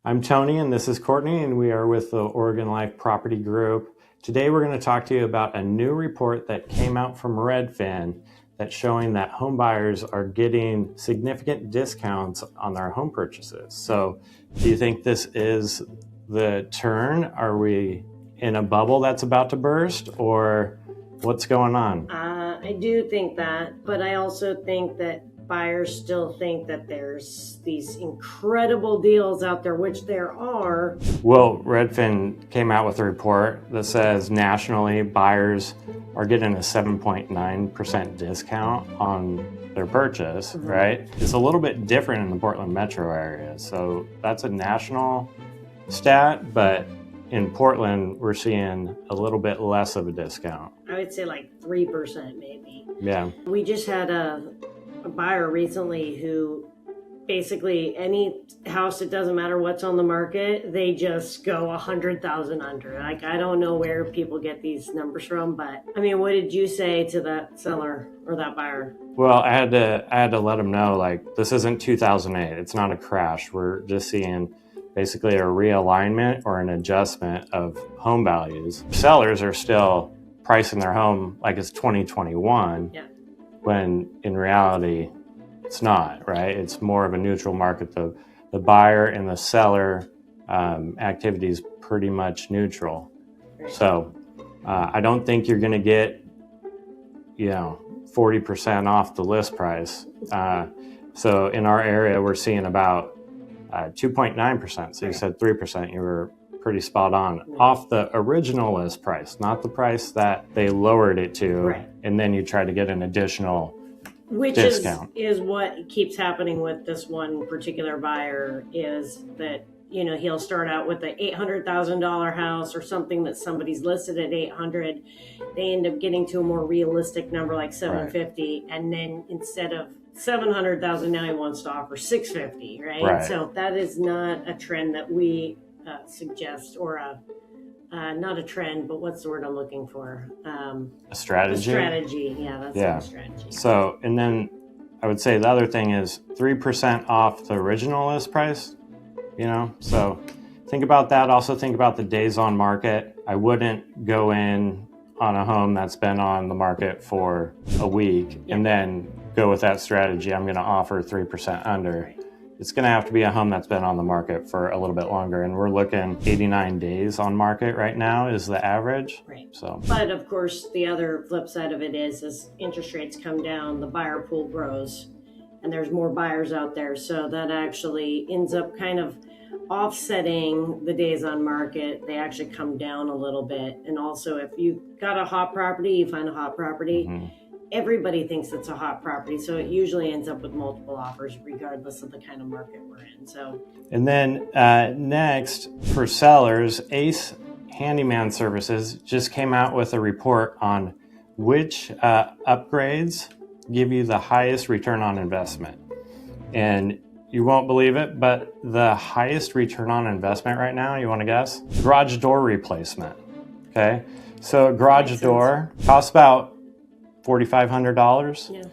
I'm Tony and this is Courtney, and we are with the Oregon Life Property Group. Today we're going to talk to you about a new report that came out from Redfin that's showing that home buyers are getting significant discounts on their home purchases. So do you think this is the turn? Are we in a bubble that's about to burst, or what's going on? I do think that, but I also think that buyers still think that there's these incredible deals out there, which there are. Well, Redfin came out with a report that says nationally buyers are getting a 7.9% discount on their purchase, right? It's a little bit different in the Portland metro area. So that's a national stat, but in Portland, we're seeing a little bit less of a discount. I would say like 3% maybe. Yeah. We just had a buyer recently who basically any house, it doesn't matter what's on the market, they just go 100,000 under. Like, I don't know where people get these numbers from, but I mean, what did you say to that seller or that buyer? Well, I had to let them know, like, this isn't 2008. It's not a crash. We're just seeing basically a realignment or an adjustment of home values. Sellers are still pricing their home like it's 2021, when in reality, it's not, right? It's more of a neutral market. The buyer and the seller activity is pretty much neutral. So I don't think you're going to get, 40% off the list price. So in our area, we're seeing about 2.9%. So you said 3%. You were pretty spot on. Off the original list price, not the price that they lowered it to. Right. And then you try to get an additional Which discount. is what keeps happening with this one particular buyer, is that, he'll start out with an $800,000 house or something that somebody's listed at 800. They end up getting to a more realistic number like 750. Right. And then instead of 700,000, now he wants to offer 650, right? So that is not a trend that we suggest, or not a trend, but what's the word I'm looking for? A strategy? A strategy, yeah, that's a strategy. So, and then I would say the other thing is 3% off the original list price, so think about that. Also think about the days on market. I wouldn't go in on a home that's been on the market for a week and then go with that strategy. I'm going to offer 3% under. It's going to have to be a home that's been on the market for a little bit longer. And we're looking 89 days on market right now is the average. Right. So, but of course, the other flip side of it is as interest rates come down, the buyer pool grows and there's more buyers out there. So that actually ends up kind of offsetting the days on market. They actually come down a little bit. And also, if you've got a hot property, you find a hot property, everybody thinks it's a hot property. So it usually ends up with multiple offers regardless of the kind of market we're in. So, and then next, for sellers, Ace Handyman Services just came out with a report on which upgrades give you the highest return on investment. And you won't believe it, but the highest return on investment right now, you want to guess? Garage door replacement. Okay. So a garage door costs about $4,500.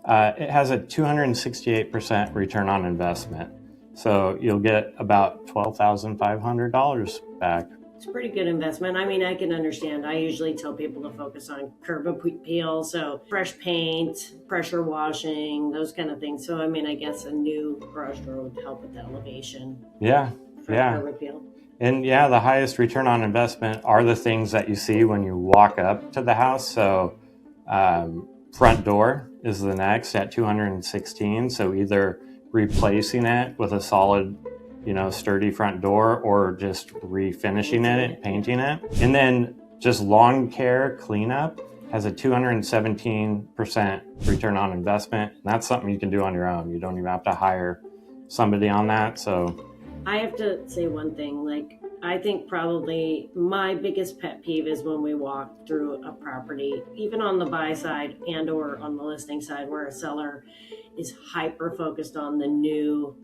Yeah. It has a 268% return on investment. So you'll get about $12,500 back. It's a pretty good investment. I mean, I can understand. I usually tell people to focus on curb appeal, so fresh paint, pressure washing, those kind of things. So, I mean, I guess a new garage door would help with the elevation. Yeah, curb appeal. And the highest return on investment are the things that you see when you walk up to the house. So front door is the next at 216. So either replacing it with a solid, sturdy front door, or just refinishing it, painting it. And then just lawn care cleanup has a 217% return on investment. And that's something you can do on your own. You don't even have to hire somebody on that. So I have to say one thing, I think probably my biggest pet peeve is when we walk through a property, even on the buy side and or on the listing side, where a seller is hyper focused on the new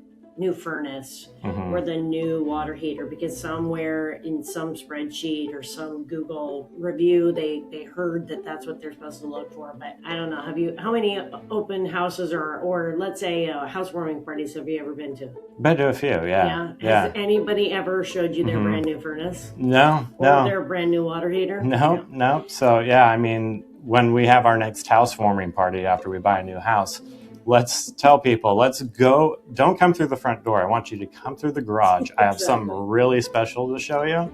new furnace Mm-hmm. or the new water heater, because somewhere in some spreadsheet or some Google review, they heard that that's what they're supposed to look for. But I don't know. How many open houses or let's say housewarming parties have you ever been to? Been to a few, yeah. Has anybody ever showed you their Mm-hmm. brand new furnace? No. Or their brand new water heater? No. So yeah, I mean, when we have our next housewarming party after we buy a new house, let's tell people, let's go. Don't come through the front door. I want you to come through the garage. I have something really special to show you.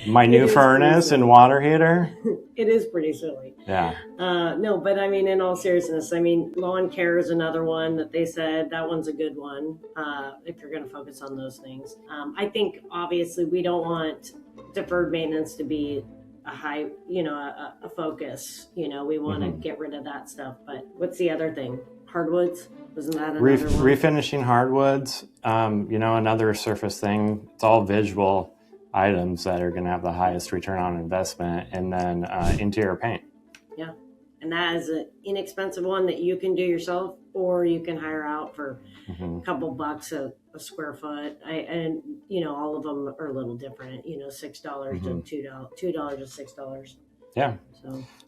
My new furnace and water heater. It is pretty silly. Yeah. No, but I mean, in all seriousness, I mean, lawn care is another one that they said that one's a good one if you're going to focus on those things. I think obviously we don't want deferred maintenance to be a high, a focus. We want to get rid of that stuff. But what's the other thing? Hardwoods? Wasn't that another one? Refinishing hardwoods, another surface thing. It's all visual items that are going to have the highest return on investment, and then interior paint. Yeah, and that is an inexpensive one that you can do yourself, or you can hire out for a couple bucks a square foot. And all of them are a little different. $6 to $2 to $6. Yeah.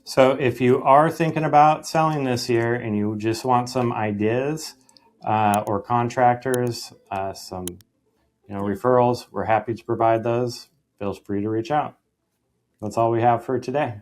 So if you are thinking about selling this year and you just want some ideas or contractors, some referrals, we're happy to provide those. Feel free to reach out. That's all we have for today.